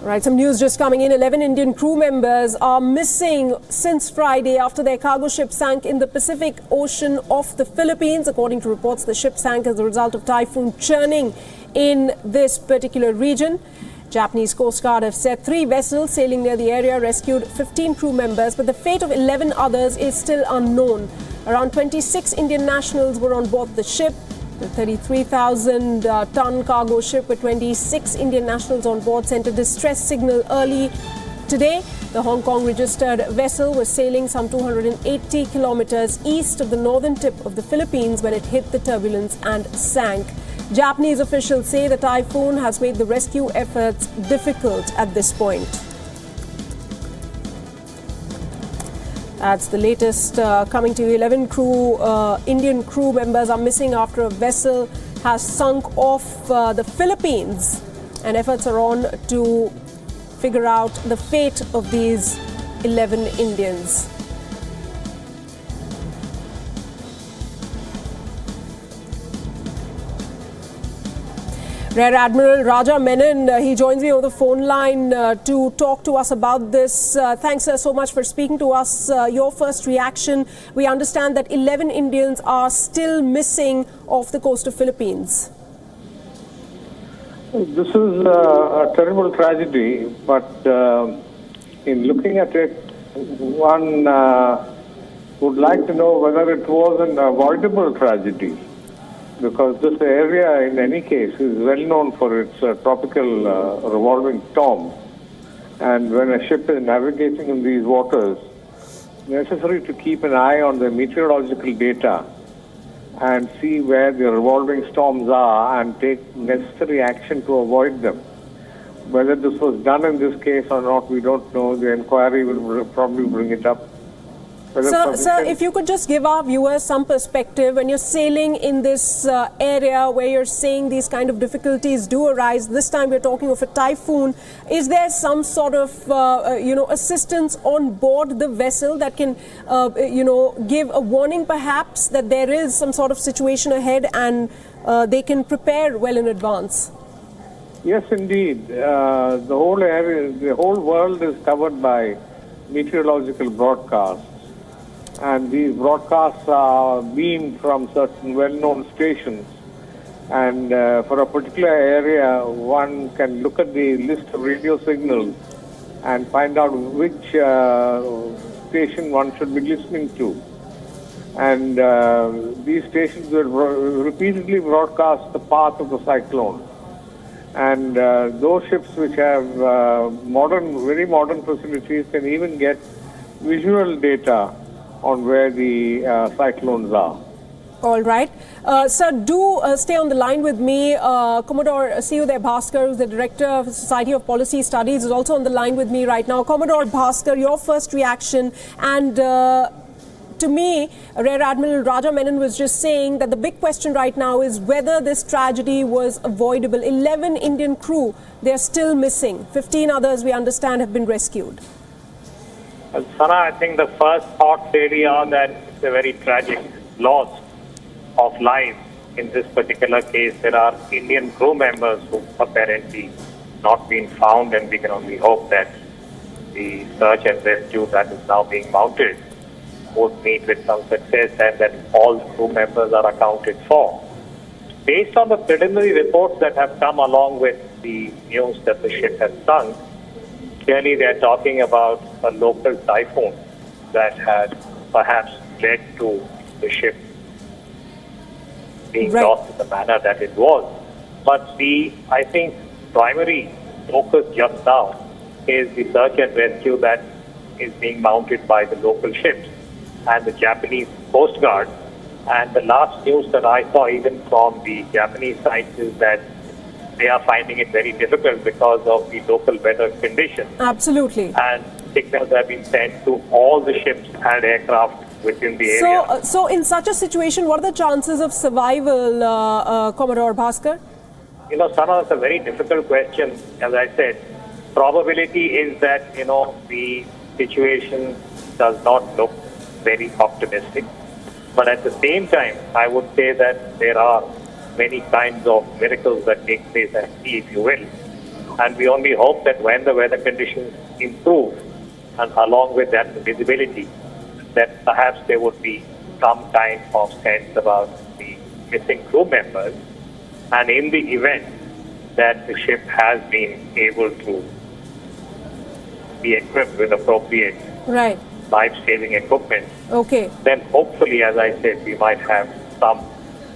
Right, some news just coming in. 11 Indian crew members are missing since Friday after their cargo ship sank in the Pacific Ocean off the Philippines. According to reports, the ship sank as a result of typhoon churning in this particular region. Japanese Coast Guard have said 3 vessels sailing near the area rescued 15 crew members, but the fate of 11 others is still unknown. Around 26 Indian nationals were on board the ship. The 33,000-ton cargo ship with 26 Indian nationals on board sent a distress signal early today. The Hong Kong registered vessel was sailing some 280 kilometers east of the northern tip of the Philippines when it hit the turbulence and sank. Japanese officials say the typhoon has made the rescue efforts difficult at this point. That's the latest coming to you. 11 Indian crew members are missing after a vessel has sunk off the Philippines, and efforts are on to figure out the fate of these 11 Indians. Rear Admiral Raja Menon, he joins me over the phone line to talk to us about this. Thanks so much for speaking to us. Your first reaction: we understand that 11 Indians are still missing off the coast of Philippines. This is a terrible tragedy, but in looking at it, one would like to know whether it was an avoidable tragedy. Because this area, in any case, is well known for its tropical revolving storms. And when a ship is navigating in these waters, it's necessary to keep an eye on the meteorological data and see where the revolving storms are and take necessary action to avoid them. Whether this was done in this case or not, we don't know. The inquiry will probably bring it up. Sir, if you could just give our viewers some perspective, when you're sailing in this area where you're saying these kind of difficulties do arise, this time we're talking of a typhoon, is there some sort of, assistance on board the vessel that can, give a warning perhaps that there is some sort of situation ahead and they can prepare well in advance? Yes, indeed. The whole area, the whole world is covered by meteorological broadcasts. And these broadcasts are beamed from certain well-known stations. And for a particular area, one can look at the list of radio signals and find out which station one should be listening to. And these stations will repeatedly broadcast the path of the cyclone. And those ships which have very modern facilities can even get visual data on where the cyclones are. All right. Sir, do stay on the line with me. Commodore Siyuday Bhaskar, who's the Director of the Society of Policy Studies, is also on the line with me right now. Commodore Bhaskar, your first reaction. And to me, Rear Admiral Raja Menon was just saying that the big question right now is whether this tragedy was avoidable. 11 Indian crew, they're still missing. 15 others, we understand, have been rescued. Well, Sana, I think the first thoughts really are that it's a very tragic loss of life. In this particular case, there are Indian crew members who apparently not been found, and we can only hope that the search and rescue that is now being mounted would meet with some success and that all crew members are accounted for. Based on the preliminary reports that have come along with the news that the ship has sunk, clearly, they are talking about a local typhoon that had perhaps led to the ship being lost in the manner that it was. But I think, primary focus just now is the search and rescue that is being mounted by the local ships and the Japanese Coast Guard. And the last news that I saw even from the Japanese side is that they are finding it very difficult because of the local weather conditions. Absolutely. And signals have been sent to all the ships and aircraft within the area. So in such a situation, what are the chances of survival, Commodore Bhaskar? Sana, it's a very difficult question. As I said, probability is that, the situation does not look very optimistic. But at the same time, I would say that there are many kinds of miracles that take place at sea, if you will. And we only hope that when the weather conditions improve, and along with that visibility, that perhaps there would be some kind of sense about the missing crew members. And in the event that the ship has been able to be equipped with appropriate life-saving equipment, then hopefully, as I said, we might have some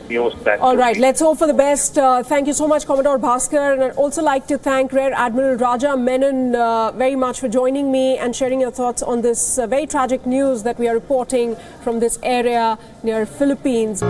news that... All right, let's hope for the best. Thank you so much, Commodore Bhaskar. And I'd also like to thank Rear Admiral Raja Menon very much for joining me and sharing your thoughts on this very tragic news that we are reporting from this area near Philippines.